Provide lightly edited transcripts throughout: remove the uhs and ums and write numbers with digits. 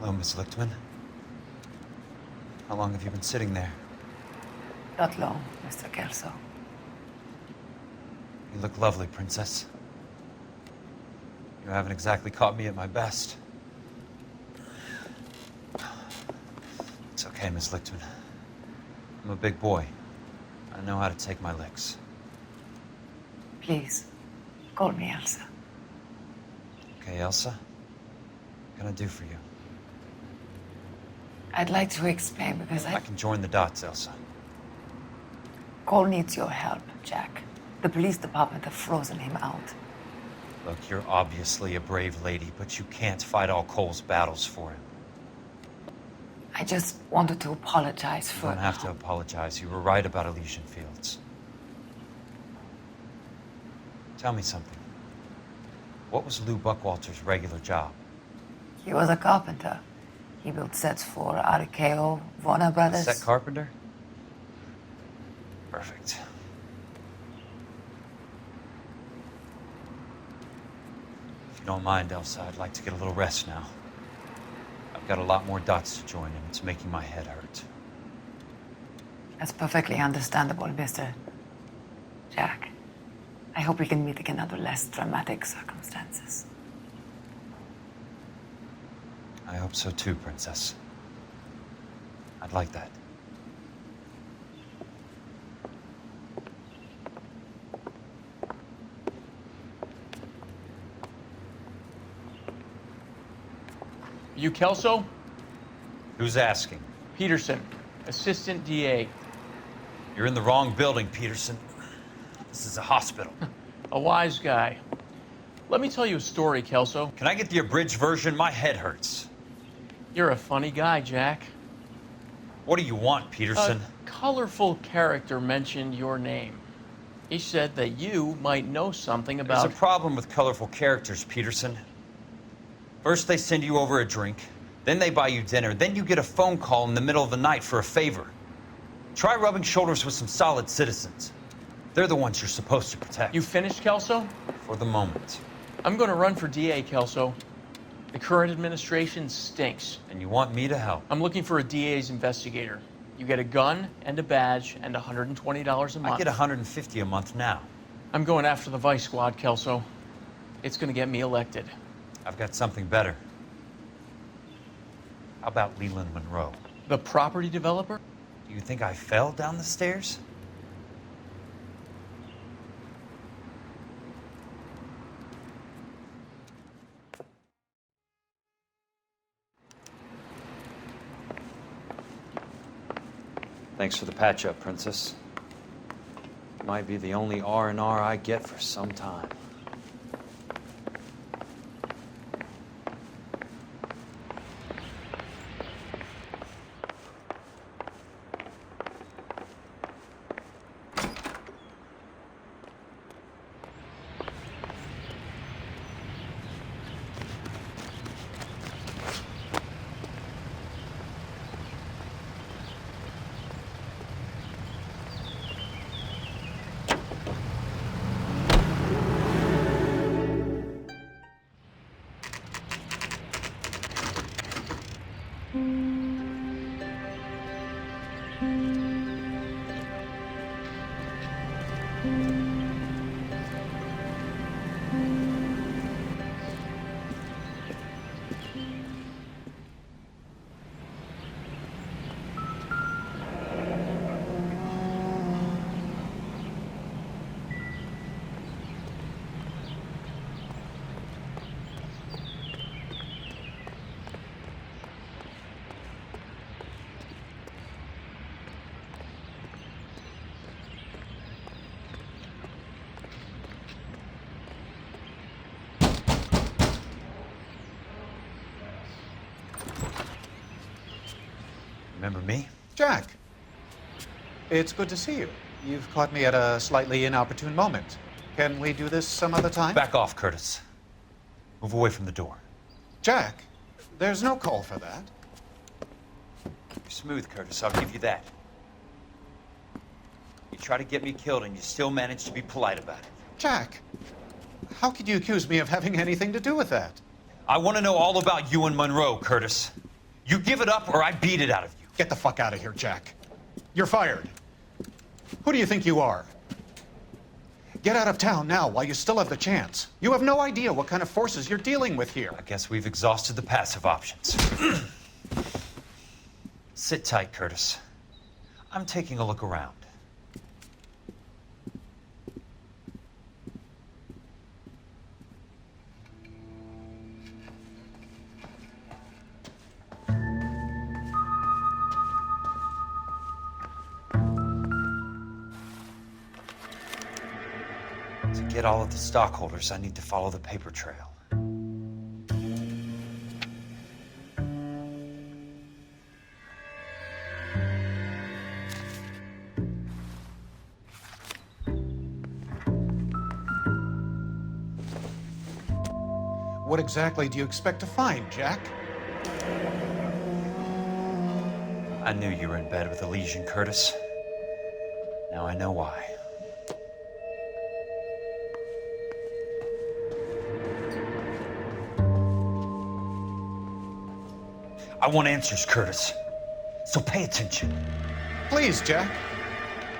Hello, Miss Lichtman. How long have you been sitting there? Not long, Mr. Kelso. You look lovely, Princess. You haven't exactly caught me at my best. It's okay, Miss Lichtman. I'm a big boy. I know how to take my licks. Please, call me Elsa. Okay, Elsa? What can I do for you? I'd like to explain because I can join the dots, Elsa. Cole needs your help, Jack. The police department have frozen him out. Look, you're obviously a brave lady, but you can't fight all Cole's battles for him. I just wanted to apologize for... You don't have to apologize. You were right about Elysian Fields. Tell me something. What was Lou Buckwalter's regular job? He was a carpenter. He built sets for RKO, Warner Brothers. Set carpenter? Perfect. If you don't mind, Elsa, I'd like to get a little rest now. I've got a lot more dots to join, and it's making my head hurt. That's perfectly understandable, Mr. Jack. I hope we can meet again under less dramatic circumstances. I hope so too, Princess. I'd like that. You Kelso? Who's asking? Peterson, Assistant DA. You're in the wrong building, Peterson. This is a hospital. A wise guy. Let me tell you a story, Kelso. Can I get the abridged version? My head hurts. You're a funny guy, Jack. What do you want, Peterson? A colorful character mentioned your name. He said that you might know something about... There's a problem with colorful characters, Peterson. First, they send you over a drink. Then they buy you dinner. Then you get a phone call in the middle of the night for a favor. Try rubbing shoulders with some solid citizens. They're the ones you're supposed to protect. You finished, Kelso? For the moment. I'm going to run for DA, Kelso. The current administration stinks. And you want me to help? I'm looking for a DA's investigator. You get a gun and a badge and $120 a month. I get $150 a month now. I'm going after the Vice Squad, Kelso. It's going to get me elected. I've got something better. How about Leland Monroe? The property developer? Do you think I fell down the stairs? Thanks for the patch-up, Princess. Might be the only R&R I get for some time. Remember me? Jack, it's good to see you. You've caught me at a slightly inopportune moment. Can we do this some other time? Back off, Curtis. Move away from the door. Jack, there's no call for that. You're smooth, Curtis. I'll give you that. You try to get me killed and you still manage to be polite about it. Jack, how could you accuse me of having anything to do with that? I want to know all about you and Monroe, Curtis. You give it up or I beat it out of you. Get the fuck out of here, Jack. You're fired. Who do you think you are? Get out of town now while you still have the chance. You have no idea what kind of forces you're dealing with here. I guess we've exhausted the passive options. Sit tight, Curtis. I'm taking a look around. To get all of the stockholders, I need to follow the paper trail. What exactly do you expect to find, Jack? I knew you were in bed with a lesion, Curtis. Now I know why. I want answers, Curtis. So pay attention. Please, Jack.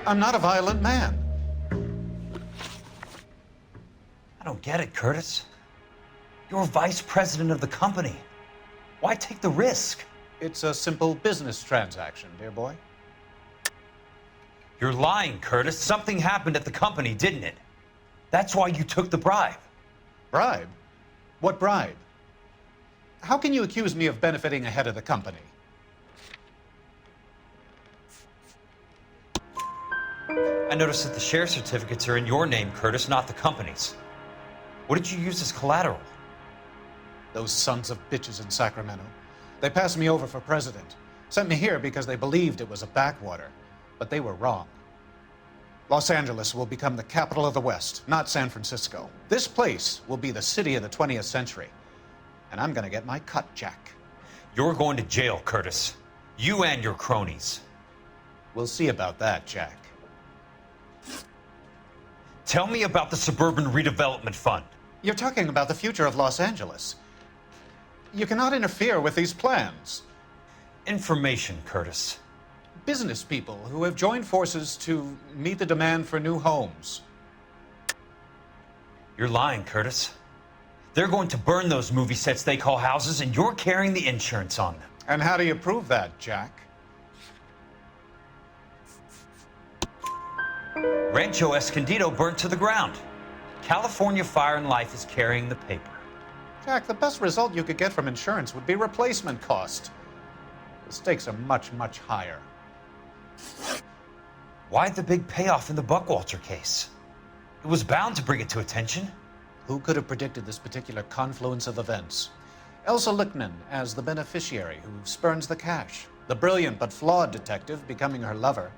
I'm not a violent man. I don't get it, Curtis. You're vice president of the company. Why take the risk? It's a simple business transaction, dear boy. You're lying, Curtis. Something happened at the company, didn't it? That's why you took the bribe. Bribe? What bribe? How can you accuse me of benefiting ahead of the company? I noticed that the share certificates are in your name, Curtis, not the company's. What did you use as collateral? Those sons of bitches in Sacramento. They passed me over for president. Sent me here because they believed it was a backwater. But they were wrong. Los Angeles will become the capital of the West, not San Francisco. This place will be the city of the 20th century. And I'm gonna get my cut, Jack. You're going to jail, Curtis. You and your cronies. We'll see about that, Jack. Tell me about the Suburban Redevelopment Fund. You're talking about the future of Los Angeles. You cannot interfere with these plans. Information, Curtis. Business people who have joined forces to meet the demand for new homes. You're lying, Curtis. They're going to burn those movie sets they call houses, and you're carrying the insurance on them. And how do you prove that, Jack? Rancho Escondido burnt to the ground. California Fire and Life is carrying the paper. Jack, the best result you could get from insurance would be replacement cost. The stakes are much, much higher. Why the big payoff in the Buckwalter case? It was bound to bring it to attention. Who could have predicted this particular confluence of events? Elsa Lichtman as the beneficiary who spurns the cash. The brilliant but flawed detective becoming her lover.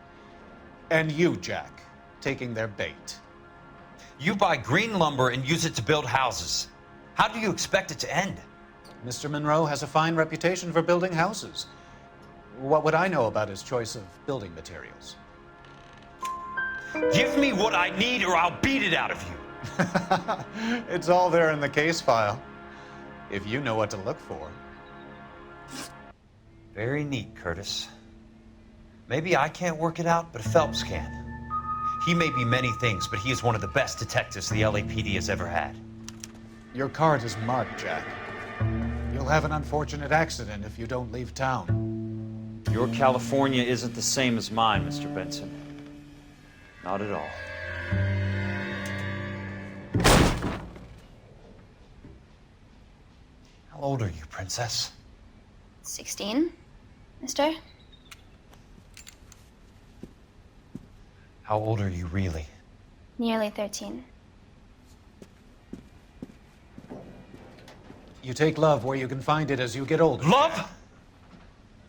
And you, Jack, taking their bait. You buy green lumber and use it to build houses. How do you expect it to end? Mr. Monroe has a fine reputation for building houses. What would I know about his choice of building materials? Give me what I need or I'll beat it out of you. It's all there in the case file, if you know what to look for. Very neat, Curtis. Maybe I can't work it out, but Phelps can. He may be many things, but he is one of the best detectives the LAPD has ever had. Your card is marked, Jack. You'll have an unfortunate accident if you don't leave town. Your California isn't the same as mine, Mr. Benson. Not at all. How old are you, Princess? 16, mister? How old are you really? Nearly 13. You take love where you can find it as you get older. Love?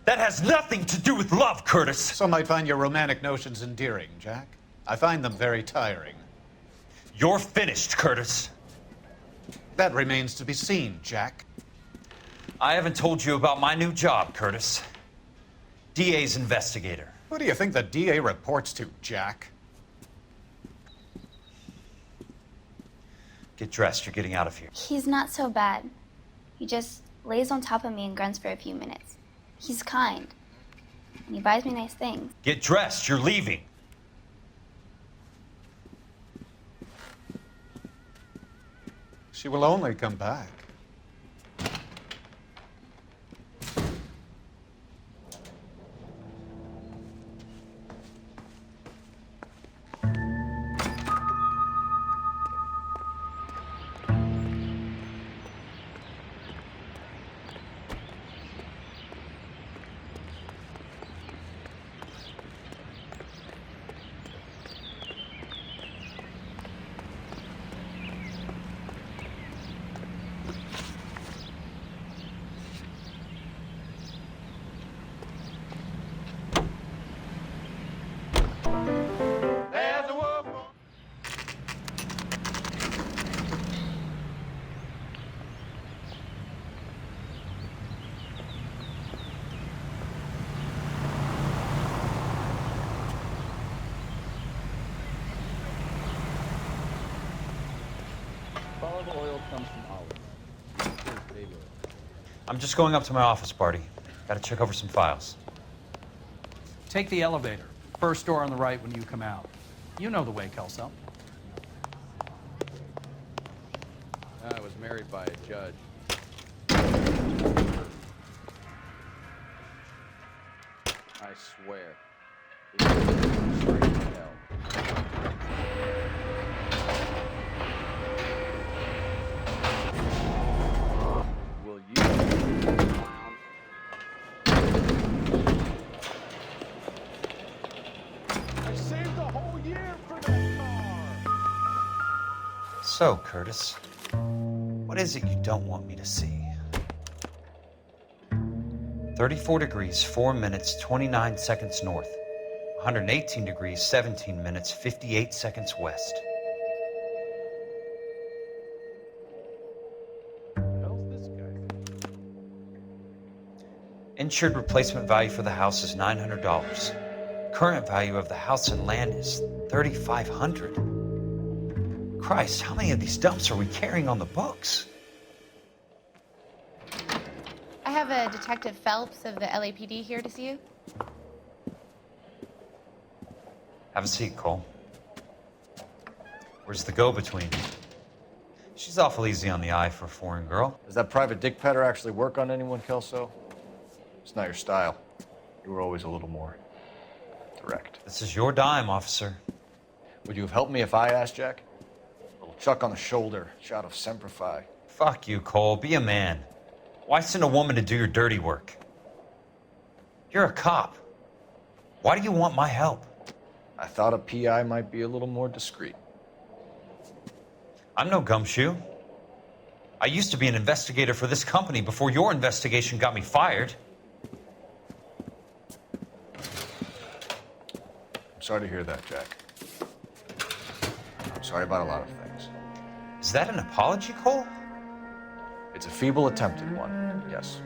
That has nothing to do with love, Curtis. Some might find your romantic notions endearing, Jack. I find them very tiring. You're finished, Curtis. That remains to be seen, Jack. I haven't told you about my new job, Curtis. DA's investigator. Who do you think the DA reports to, Jack? Get dressed, you're getting out of here. He's not so bad. He just lays on top of me and grunts for a few minutes. He's kind. And he buys me nice things. Get dressed, you're leaving. She will only come back. Olive oil comes from olives. Here's baby oil. I'm just going up to my office, Barty. Gotta check over some files. Take the elevator. First door on the right when you come out. You know the way, Kelso. I was married by a judge. I swear. This is straight to hell. Will you clown? I saved the whole year for that car! So, Curtis, what is it you don't want me to see? 34 degrees, 4 minutes, 29 seconds north. 118 degrees, 17 minutes, 58 seconds west. How's this guy? Insured replacement value for the house is $900. Current value of the house and land is $3,500. Christ, how many of these dumps are we carrying on the books? I have a Detective Phelps of the LAPD here to see you. Have a seat, Cole. Where's the go-between? She's awful easy on the eye for a foreign girl. Does that private dick petter actually work on anyone, Kelso? It's not your style. You were always a little more direct. This is your dime, officer. Would you have helped me if I asked, Jack? A little chuck on the shoulder, shout of Semper Fi. Fuck you, Cole. Be a man. Why send a woman to do your dirty work? You're a cop. Why do you want my help? I thought a PI might be a little more discreet. I'm no gumshoe. I used to be an investigator for this company before your investigation got me fired. I'm sorry to hear that, Jack. I'm sorry about a lot of things. Is that an apology, Cole? It's a feeble attempted one, yes.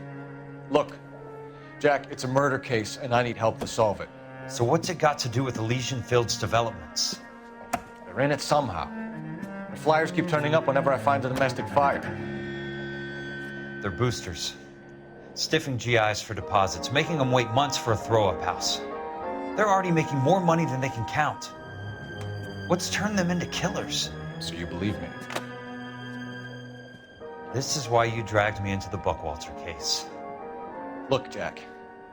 Look, Jack, it's a murder case, and I need help to solve it. So what's it got to do with Elysian Fields developments? They're in it somehow. The flyers keep turning up whenever I find a domestic fire. They're boosters. Stiffing GIs for deposits, making them wait months for a throw-up house. They're already making more money than they can count. What's turned them into killers? So you believe me? This is why you dragged me into the Buckwalter case. Look, Jack,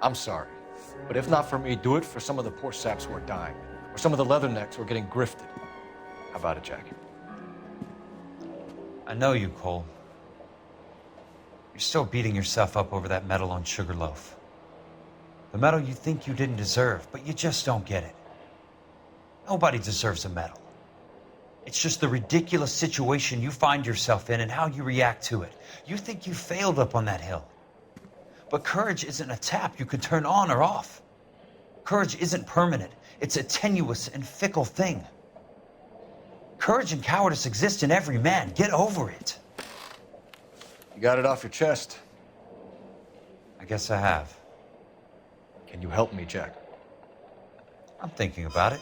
I'm sorry. But if not for me, do it for some of the poor saps who are dying, or some of the leathernecks who are getting grifted. How about it, Jack? I know you, Cole. You're still beating yourself up over that medal on Sugarloaf. The medal you think you didn't deserve, but you just don't get it. Nobody deserves a medal. It's just the ridiculous situation you find yourself in and how you react to it. You think you failed up on that hill. But courage isn't a tap you can turn on or off. Courage isn't permanent. It's a tenuous and fickle thing. Courage and cowardice exist in every man. Get over it. You got it off your chest. I guess I have. Can you help me, Jack? I'm thinking about it.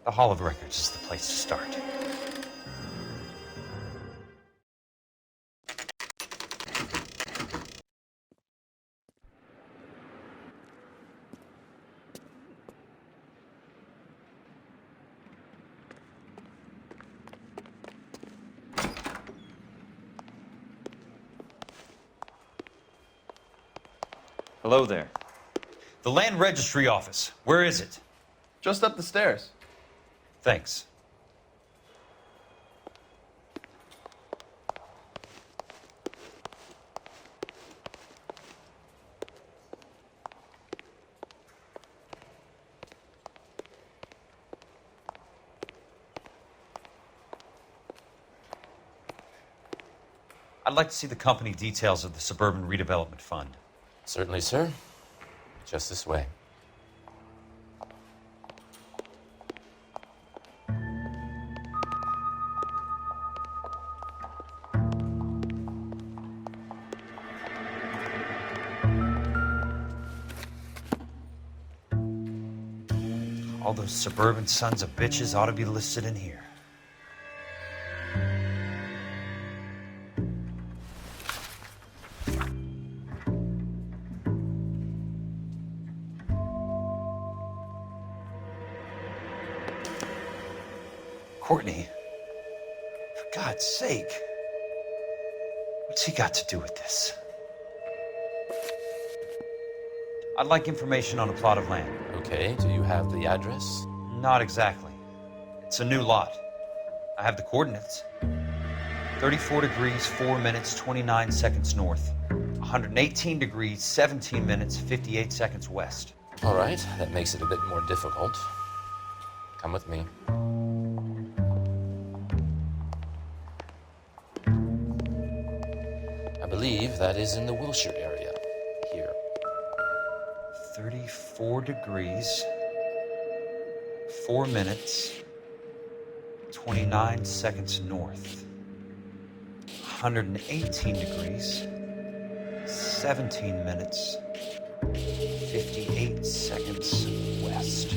The Hall of Records is the place to start. Hello there. The land registry office. Where is it? Just up the stairs. Thanks. I'd like to see the company details of the Suburban Redevelopment Fund. Certainly, sir. Just this way. All those suburban sons of bitches ought to be listed in here. Courtney, for God's sake, what's he got to do with this? I'd like information on a plot of land. Okay, do you have the address? Not exactly. It's a new lot. I have the coordinates. 34 degrees, 4 minutes, 29 seconds north. 118 degrees, 17 minutes, 58 seconds west. All right, that makes it a bit more difficult. Come with me. I believe that is in the Wilshire area, here. 34 degrees, 4 minutes, 29 seconds north. 118 degrees, 17 minutes, 58 seconds west.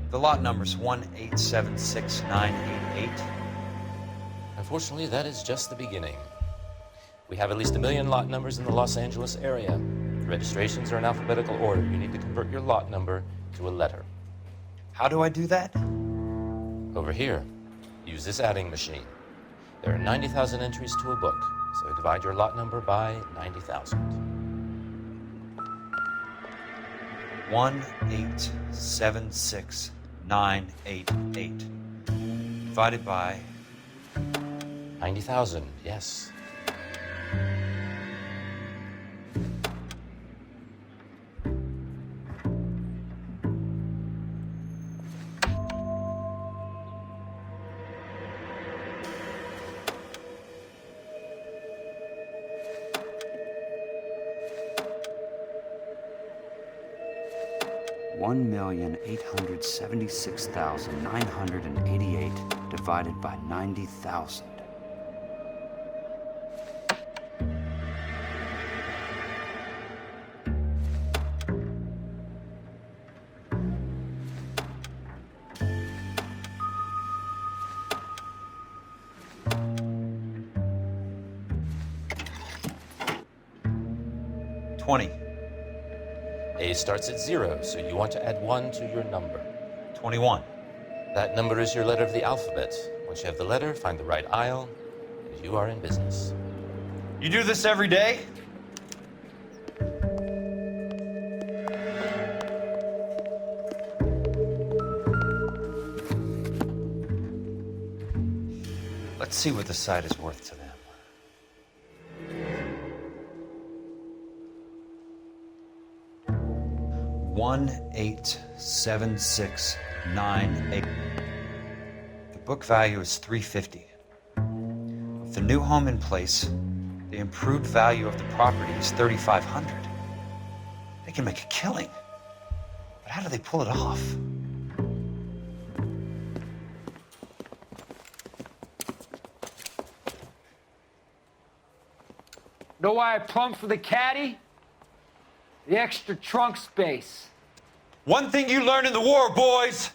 The lot number's 1876988. Unfortunately, that is just the beginning. We have at least 1 million lot numbers in the Los Angeles area. The registrations are in alphabetical order. You need to convert your lot number to a letter. How do I do that? Over here, use this adding machine. There are 90,000 entries to a book, so divide your lot number by 90,000. 1876988 divided by 90,000, yes. $1,876,988 divided by 90,000. A starts at 0, so you want to add 1 to your number. 21. That number is your letter of the alphabet. Once you have the letter, find the right aisle, and you are in business. You do this every day? Let's see what the site is worth to them. $1,876,988. The book value is $350. With the new home in place, the improved value of the property is $3,500. They can make a killing. But how do they pull it off? Know why I plumbed for the caddy? The extra trunk space. One thing you learn in the war, boys,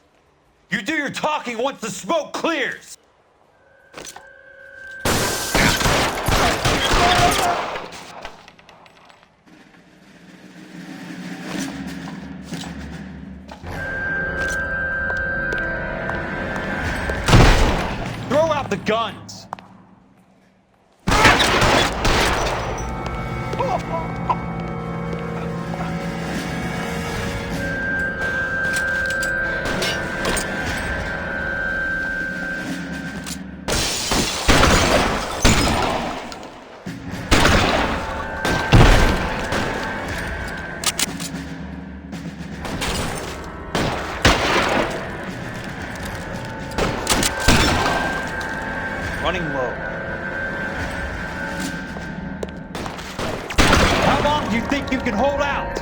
you do your talking once the smoke clears. guns! Running low. How long do you think you can hold out?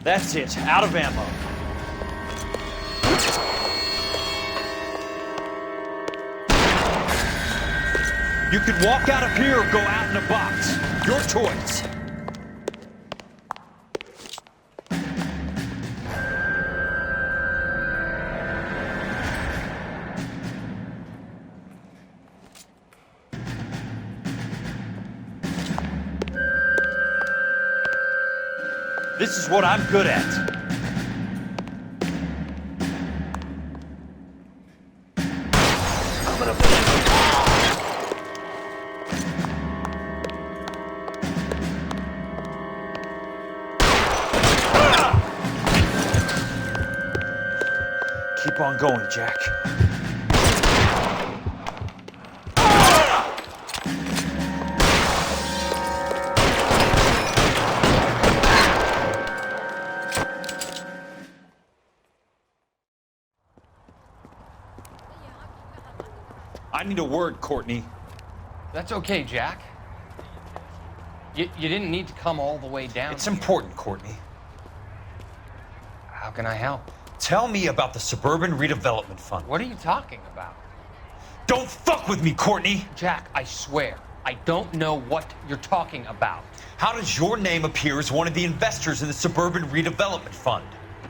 That's it. Out of ammo. You can walk out of here or go out in a box. Your choice. This is what I'm good at. I'm gonna Keep on going, Jack. I need a word, Courtney. That's okay, Jack. You didn't need to come all the way down. It's important, Courtney. How can I help? Tell me about the Suburban Redevelopment Fund. What are you talking about? Don't fuck with me, Courtney! Jack, I swear, I don't know what you're talking about. How does your name appear as one of the investors in the Suburban Redevelopment Fund?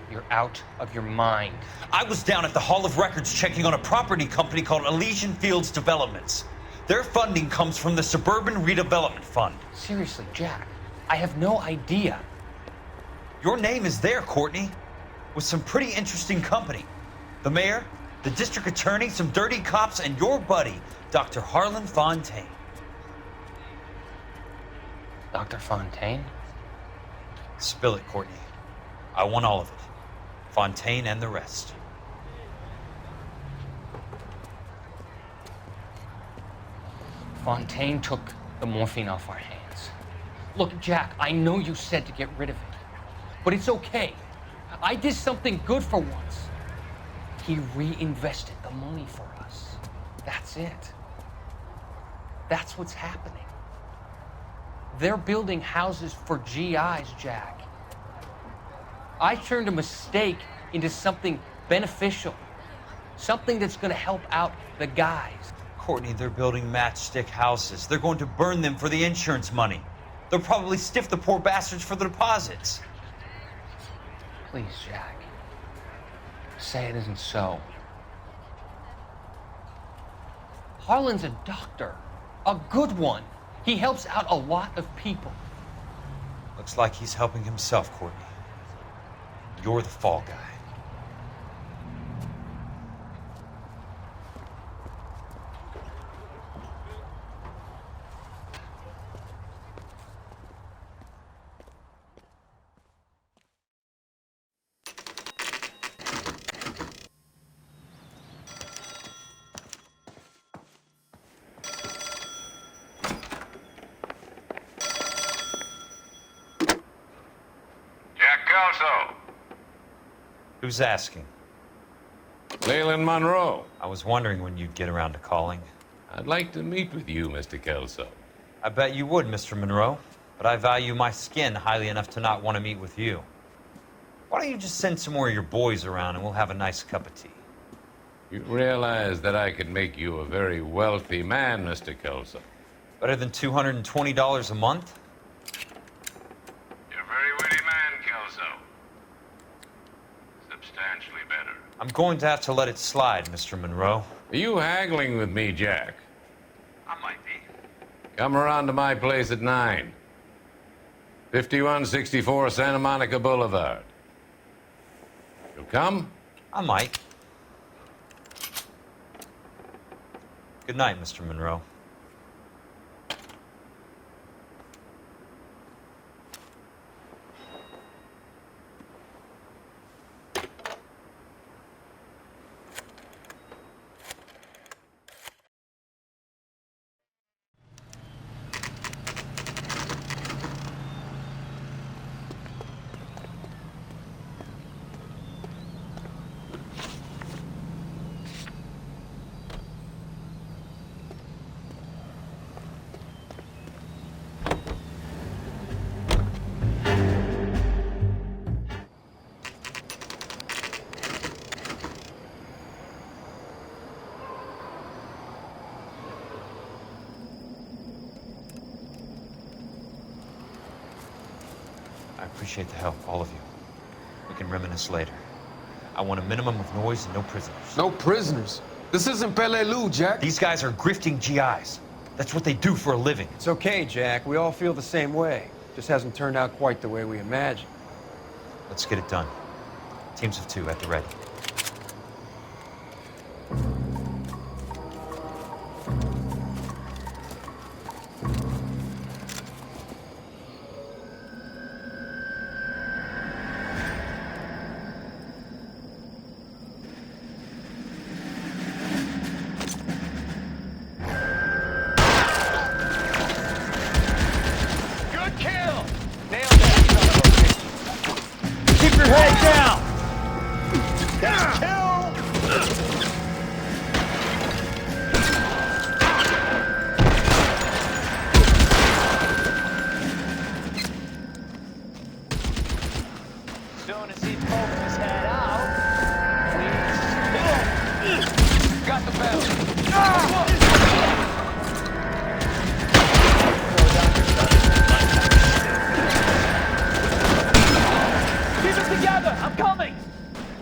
You're out of your mind. I was down at the Hall of Records checking on a property company called Elysian Fields Developments. Their funding comes from the Suburban Redevelopment Fund. Seriously, Jack, I have no idea. Your name is there, Courtney, with some pretty interesting company. The mayor, the district attorney, some dirty cops, and your buddy, Dr. Harlan Fontaine. Dr. Fontaine? Spill it, Courtney. I want all of it. Fontaine and the rest. Fontaine took the morphine off our hands. Look, Jack, I know you said to get rid of it, but it's okay. I did something good for once. He reinvested the money for us. That's it. That's what's happening. They're building houses for GIs, Jack. I turned a mistake into something beneficial, something that's going to help out the guys. Courtney, they're building matchstick houses. They're going to burn them for the insurance money. They'll probably stiff the poor bastards for the deposits. Please, Jack, say it isn't so. Harlan's a doctor, a good one. He helps out a lot of people. Looks like he's helping himself, Courtney. You're the fall guy. Kelso. Who's asking? Leland Monroe. I was wondering when you'd get around to calling. I'd like to meet with you, Mr. Kelso. I bet you would, Mr. Monroe. But I value my skin highly enough to not want to meet with you. Why don't you just send some more of your boys around and we'll have a nice cup of tea? You realize that I could make you a very wealthy man, Mr. Kelso. Better than $220 a month? You're a very witty man, Kelso. Substantially better. I'm going to have to let it slide, Mr. Monroe. Are you haggling with me, Jack? I might be. Come around to my place at 9. 5164 Santa Monica Boulevard. You'll come? I might. Good night, Mr. Monroe. I appreciate the help, all of you. We can reminisce later. I want a minimum of noise and no prisoners. No prisoners? This isn't Peleliu, Jack. These guys are grifting GIs. That's what they do for a living. It's okay, Jack. We all feel the same way. Just hasn't turned out quite the way we imagined. Let's get it done. Teams of 2 at the ready.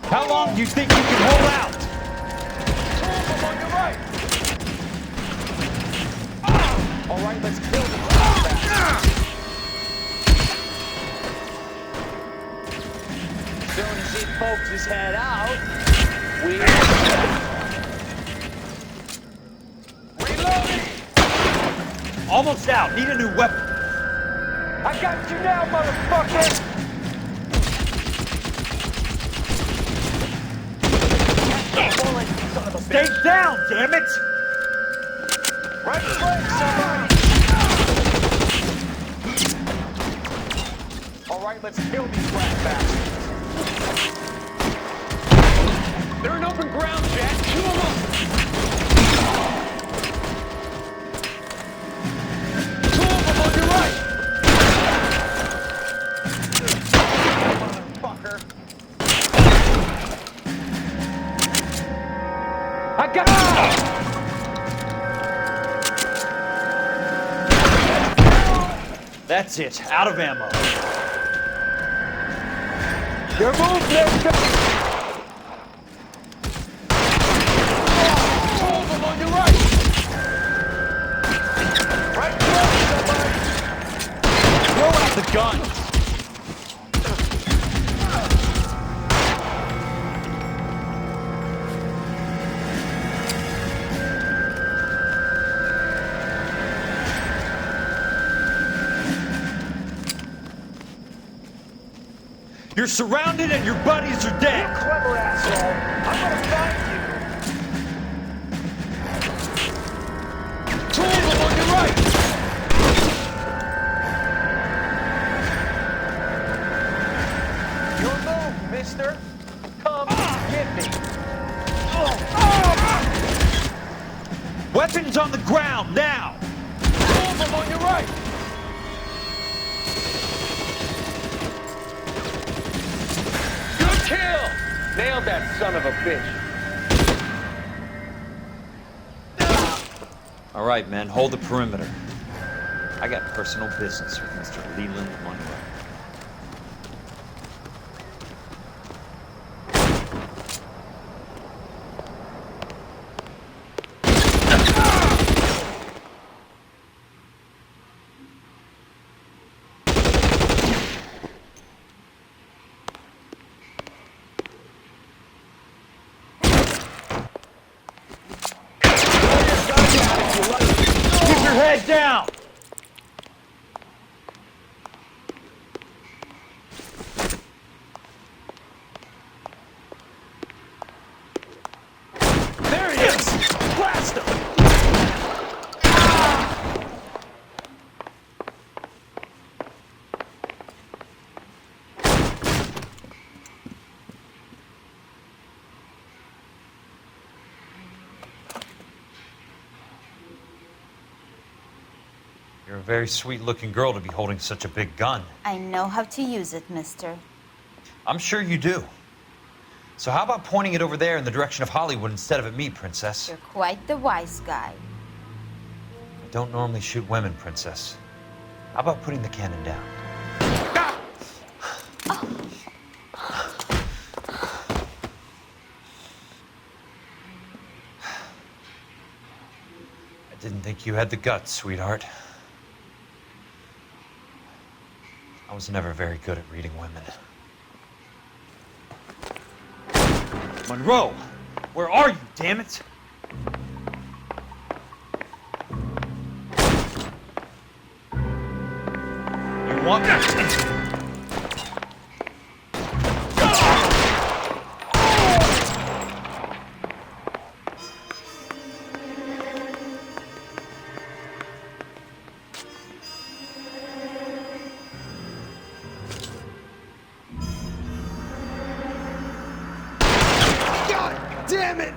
How long do you think you can hold out? On your right. All right, let's kill them. Soon as he pokes his head out, we... Reloading! Almost out. Need a new weapon. I got you now, motherfucker! Stay down, damn it! Right foot, somebody! All right, let's kill these rat bastards. They're in open ground, Jack. Chew them up! Two of them on your right! Motherfucker! I got That's it. Out of ammo. your move, mister! Two of them on your right! Right foot, somebody! Throw out the gun. You're surrounded and your buddies are dead. You clever asshole! I'm gonna find you! Two of them on your right! Your move, mister! Come get me! Weapons on the ground, now! Two of them on your right! Good kill! Nailed that son of a bitch. All right, men, hold the perimeter. I got personal business with Mr. Leland Monroe. Head down! There he is! Blast him! You're a very sweet-looking girl to be holding such a big gun. I know how to use it, mister. I'm sure you do. So how about pointing it over there in the direction of Hollywood instead of at me, Princess? You're quite the wise guy. I don't normally shoot women, Princess. How about putting the cannon down? I didn't think you had the guts, sweetheart. I was never very good at reading women. Monroe! Where are you, damn it? You want that? Damn it!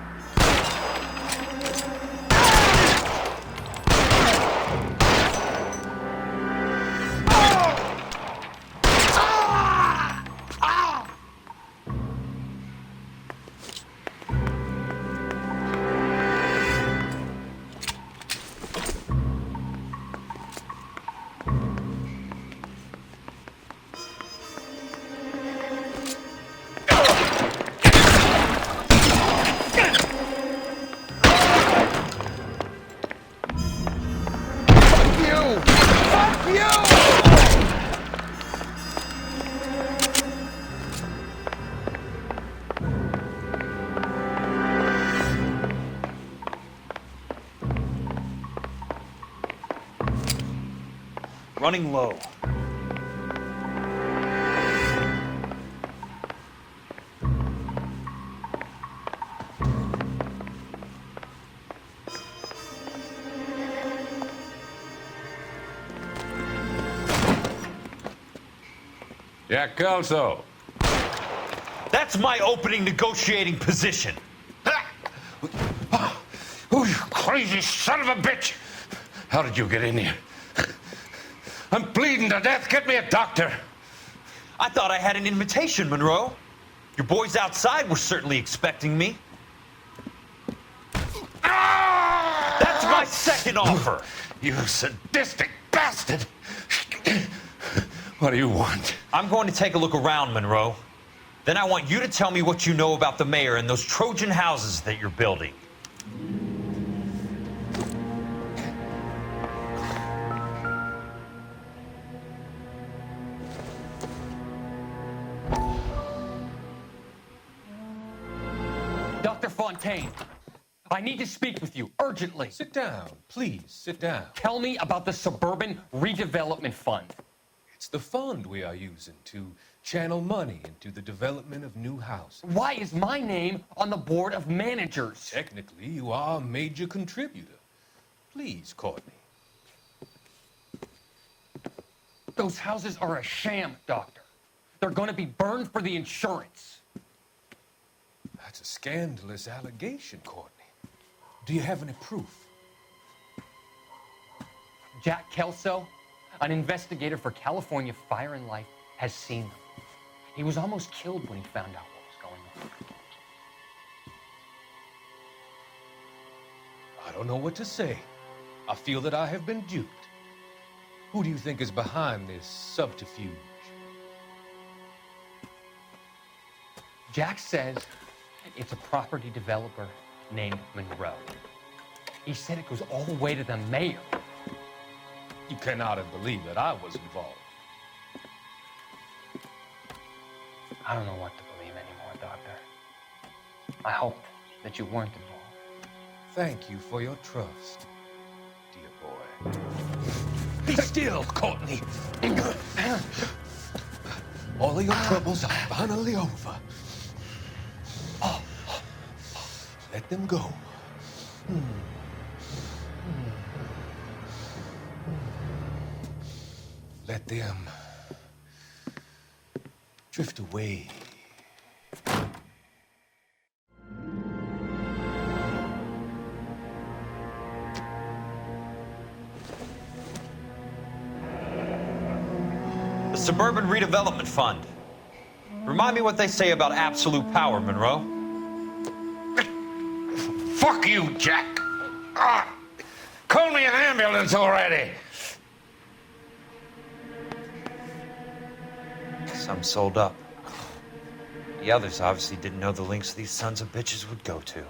Running low. Yeah, Kelso. That's my opening negotiating position. Oh, you crazy son of a bitch! How did you get in here? I'm bleeding to death. Get me a doctor. I thought I had an invitation, Monroe. Your boys outside were certainly expecting me. That's my second offer. You sadistic bastard. What do you want? I'm going to take a look around, Monroe. Then I want you to tell me what you know about the mayor and those Trojan houses that you're building. Dr. Fontaine, I need to speak with you urgently. Sit down, please, sit down. Tell me about the Suburban Redevelopment Fund. It's the fund we are using to channel money into the development of new houses. Why is my name on the board of managers? Technically, you are a major contributor. Please, Courtney. Those houses are a sham, Doctor. They're going to be burned for the insurance. That's a scandalous allegation, Courtney. Do you have any proof? Jack Kelso, an investigator for California Fire and Life, has seen them. He was almost killed when he found out what was going on. I don't know what to say. I feel that I have been duped. Who do you think is behind this subterfuge? Jack says it's a property developer named Monroe. He said it goes all the way to the mayor. You cannot have believed that I was involved. I don't know what to believe anymore, Doctor. I hoped that you weren't involved. Thank you for your trust, dear boy. Be still, Courtney. All of your troubles are finally over. Let them go. Let them drift away. The Suburban Redevelopment Fund. Remind me what they say about absolute power, Monroe. Fuck you, Jack. Call me an ambulance already. Some sold up. The others obviously didn't know the lengths these sons of bitches would go to.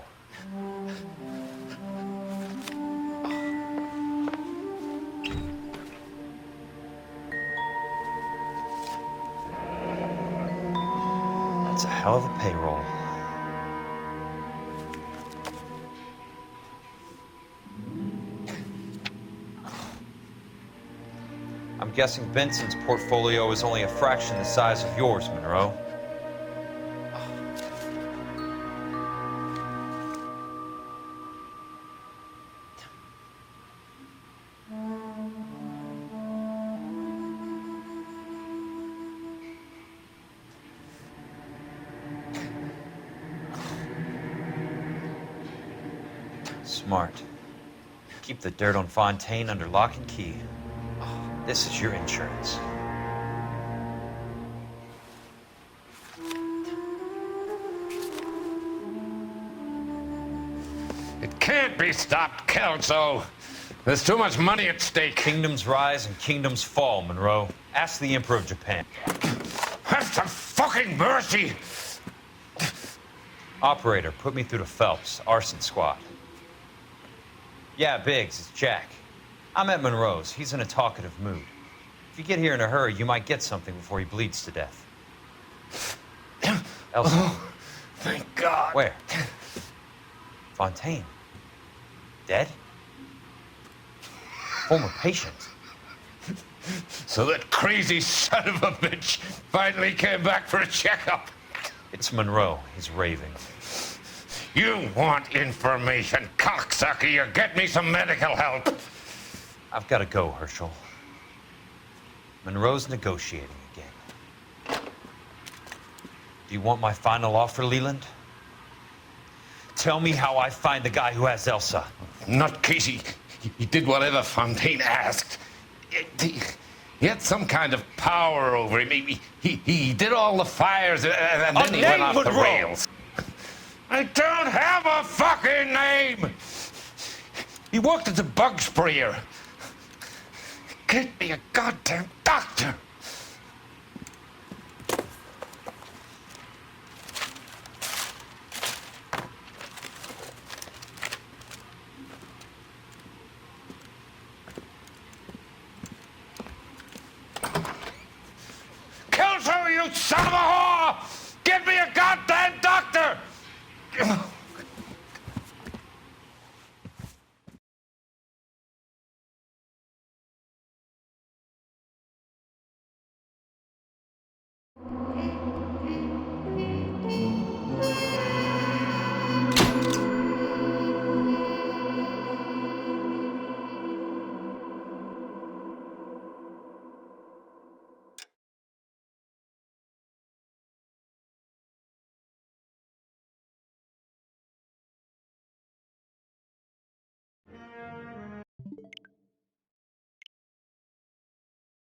That's a hell of a payroll. I'm guessing Benson's portfolio is only a fraction the size of yours, Monroe. Smart. Keep the dirt on Fontaine under lock and key. This is your insurance. It can't be stopped, Kelso. There's too much money at stake. Kingdoms rise and kingdoms fall, Monroe. Ask the Emperor of Japan. Have some fucking mercy! Operator, put me through to Phelps, arson squad. Yeah, Biggs, it's Jack. I'm at Monroe's. He's in a talkative mood. If you get here in a hurry, you might get something before he bleeds to death. Elsa. Oh, thank God. Where? Fontaine. Dead? Former patient. So that crazy son of a bitch finally came back for a checkup. It's Monroe. He's raving. You want information, cocksucker. You get me some medical help. I've got to go, Herschel. Monroe's negotiating again. Do you want my final offer, Leland? Tell me how I find the guy who has Elsa. Nutcase, he did whatever Fontaine asked. He had some kind of power over him. He did all the fires, and then he went off the rails. I don't have a fucking name! He worked as a bug sprayer. Get me a goddamn doctor! Kelso, you son of a